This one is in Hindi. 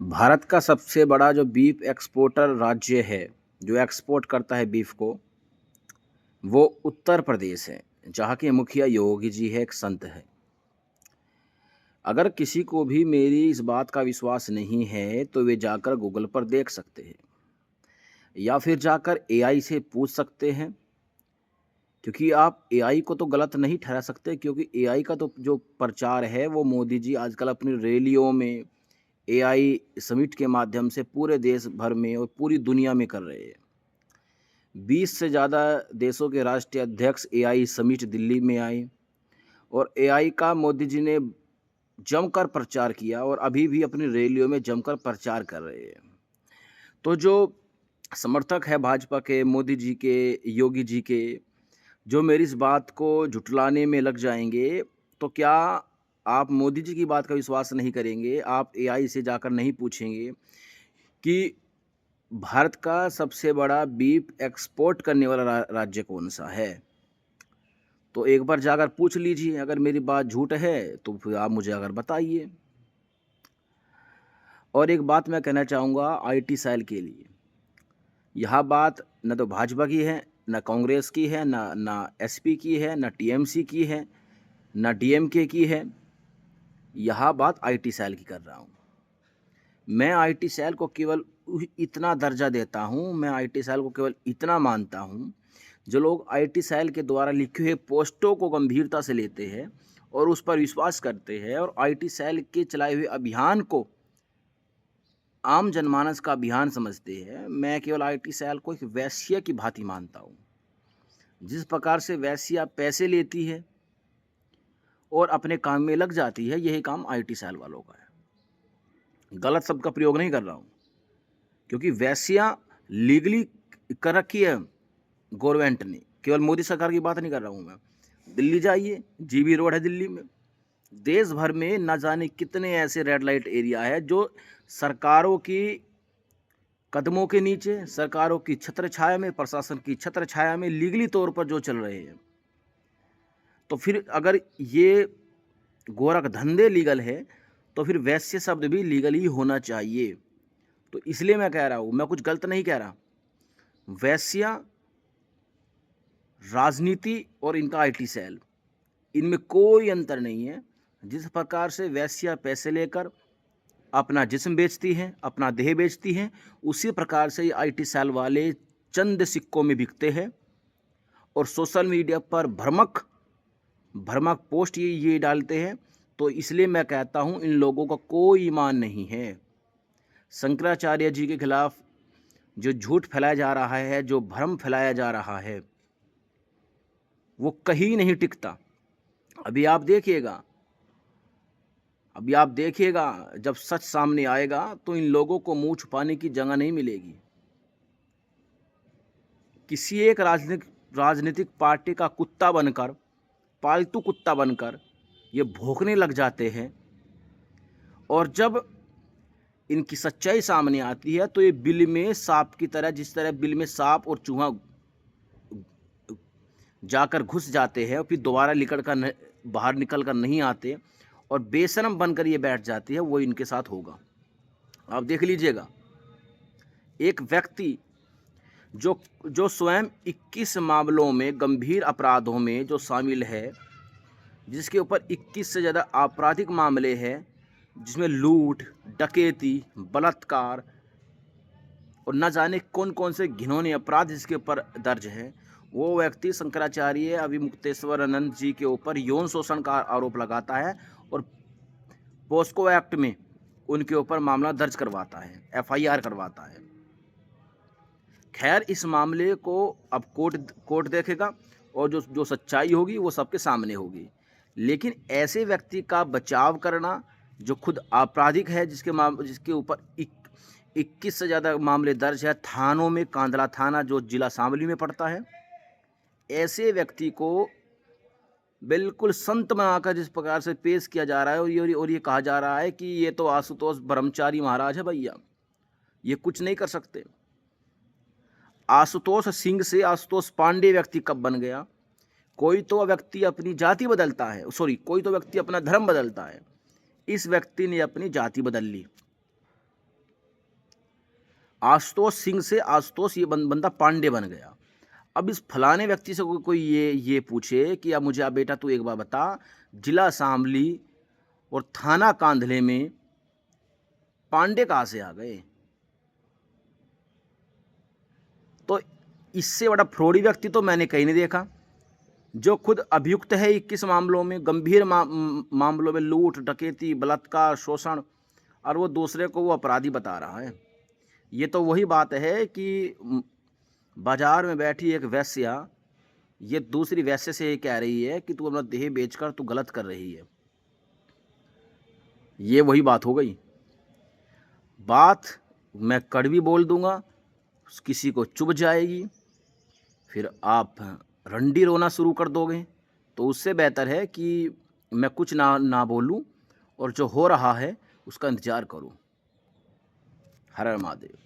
भारत का सबसे बड़ा जो बीफ एक्सपोर्टर राज्य है, जो एक्सपोर्ट करता है बीफ को, वो उत्तर प्रदेश है, जहाँ के मुखिया योगी जी है, एक संत है। अगर किसी को भी मेरी इस बात का विश्वास नहीं है, तो वे जाकर गूगल पर देख सकते हैं या फिर जाकर एआई से पूछ सकते हैं, क्योंकि आप एआई को तो गलत नहीं ठहरा सकते, क्योंकि एआई का तो जो प्रचार है, वो मोदी जी आजकल अपनी रैलियों में एआई समिट के माध्यम से पूरे देश भर में और पूरी दुनिया में कर रहे हैं। 20 से ज़्यादा देशों के राष्ट्रीय अध्यक्ष एआई समिट दिल्ली में आए और एआई का मोदी जी ने जमकर प्रचार किया और अभी भी अपनी रैलियों में जमकर प्रचार कर रहे हैं। तो जो समर्थक है भाजपा के, मोदी जी के, योगी जी के, जो मेरी इस बात को झुठलाने में लग जाएंगे, तो क्या आप मोदी जी की बात का विश्वास नहीं करेंगे? आप एआई से जाकर नहीं पूछेंगे कि भारत का सबसे बड़ा बीफ एक्सपोर्ट करने वाला राज्य कौन सा है? तो एक बार जाकर पूछ लीजिए। अगर मेरी बात झूठ है तो फिर आप मुझे अगर बताइए। और एक बात मैं कहना चाहूँगा आईटी सेल के लिए, यह बात न तो भाजपा की है, न कांग्रेस की है, न एसपी की है, न टीएमसी की है, न डीएमके की है। यह बात आईटी सेल की कर रहा हूँ। मैं आईटी सेल को केवल इतना दर्जा देता हूँ, मैं आईटी सेल को केवल इतना मानता हूँ, जो लोग आईटी सेल के द्वारा लिखे हुए पोस्टों को गंभीरता से लेते हैं और उस पर विश्वास करते हैं और आईटी सेल के चलाए हुए अभियान को आम जनमानस का अभियान समझते हैं, मैं केवल आईटी सेल को एक वेश्या की भांति मानता हूँ। जिस प्रकार से वेश्या पैसे लेती है और अपने काम में लग जाती है, यही काम आईटी सेल वालों का है। गलत शब्द का प्रयोग नहीं कर रहा हूँ, क्योंकि वेश्या लीगली कर रखी है गवर्नमेंट ने, केवल मोदी सरकार की बात नहीं कर रहा हूँ मैं। दिल्ली जाइए, जीबी रोड है दिल्ली में, देश भर में न जाने कितने ऐसे रेड लाइट एरिया है जो सरकारों की कदमों के नीचे, सरकारों की छत्र छाया में, प्रशासन की छत्र छाया में लीगली तौर पर जो चल रहे हैं। तो फिर अगर ये गोरख धंधे लीगल है, तो फिर वैश्य शब्द भी लीगल ही होना चाहिए। तो इसलिए मैं कह रहा हूँ, मैं कुछ गलत नहीं कह रहा। वैश्या, राजनीति और इनका आईटी सेल, इनमें कोई अंतर नहीं है। जिस प्रकार से वैश्या पैसे लेकर अपना जिस्म बेचती हैं, अपना देह बेचती हैं, उसी प्रकार से ये आईटी सेल वाले चंद सिक्कों में बिकते हैं और सोशल मीडिया पर भ्रामक पोस्ट ये डालते हैं। तो इसलिए मैं कहता हूँ, इन लोगों का कोई ईमान नहीं है। शंकराचार्य जी के खिलाफ जो झूठ फैलाया जा रहा है, जो भ्रम फैलाया जा रहा है, वो कहीं नहीं टिकता। अभी आप देखिएगा, जब सच सामने आएगा तो इन लोगों को मुंह छुपाने की जगह नहीं मिलेगी। किसी एक राजनीतिक पार्टी का कुत्ता बनकर, पालतू कुत्ता बनकर ये भौंकने लग जाते हैं, और जब इनकी सच्चाई सामने आती है तो ये बिल में सांप की तरह, जिस तरह बिल में सांप और चूहा जाकर घुस जाते हैं और फिर दोबारा बाहर निकल कर नहीं आते और बेशरम बनकर ये बैठ जाती है, वो इनके साथ होगा। आप देख लीजिएगा, एक व्यक्ति जो स्वयं 21 मामलों में, गंभीर अपराधों में जो शामिल है, जिसके ऊपर 21 से ज़्यादा आपराधिक मामले हैं, जिसमें लूट, डकैती, बलात्कार और न जाने कौन कौन से घिनौने अपराध जिसके ऊपर दर्ज है, वो व्यक्ति शंकराचार्य अभिमुक्तेश्वरानंद जी के ऊपर यौन शोषण का आरोप लगाता है और पोस्को एक्ट में उनके ऊपर मामला दर्ज करवाता है, एफआईआर करवाता है। खैर, इस मामले को अब कोर्ट देखेगा और जो सच्चाई होगी वो सबके सामने होगी। लेकिन ऐसे व्यक्ति का बचाव करना जो खुद आपराधिक है, जिसके ऊपर 21 से ज़्यादा मामले दर्ज है थानों में, कांदला थाना जो जिला शामली में पड़ता है, ऐसे व्यक्ति को बिल्कुल संत बनाकर जिस प्रकार से पेश किया जा रहा है और ये कहा जा रहा है कि ये तो आशुतोष ब्रह्मचारी महाराज है, भैया ये कुछ नहीं कर सकते। आशुतोष सिंह से आशुतोष पांडे व्यक्ति कब बन गया? कोई तो व्यक्ति अपनी जाति बदलता है, कोई तो व्यक्ति अपना धर्म बदलता है। इस व्यक्ति ने अपनी जाति बदल ली, आशुतोष सिंह से आशुतोष ये बंदा पांडे बन गया। अब इस फलाने व्यक्ति से कोई ये पूछे कि अब मुझे अब बेटा तू एक बार बता, जिला शामली और थाना कांधले में पांडे कहाँ से आ गए? तो इससे बड़ा फ्रॉडी व्यक्ति तो मैंने कहीं नहीं देखा, जो खुद अभियुक्त है 21 मामलों में, गंभीर मामलों में, लूट, डकैती, बलात्कार, शोषण, और वो दूसरे को वो अपराधी बता रहा है। ये तो वही बात है कि बाजार में बैठी एक वैश्या ये दूसरी वैश्य से ये कह रही है कि तू अपना देह बेचकर तू गलत कर रही है। ये वही बात हो गई। बात मैं कड़वी बोल दूंगा, किसी को चुभ जाएगी, फिर आप रंडी रोना शुरू कर दोगे। तो उससे बेहतर है कि मैं कुछ ना बोलूं और जो हो रहा है उसका इंतज़ार करूं। हर हर महादेव।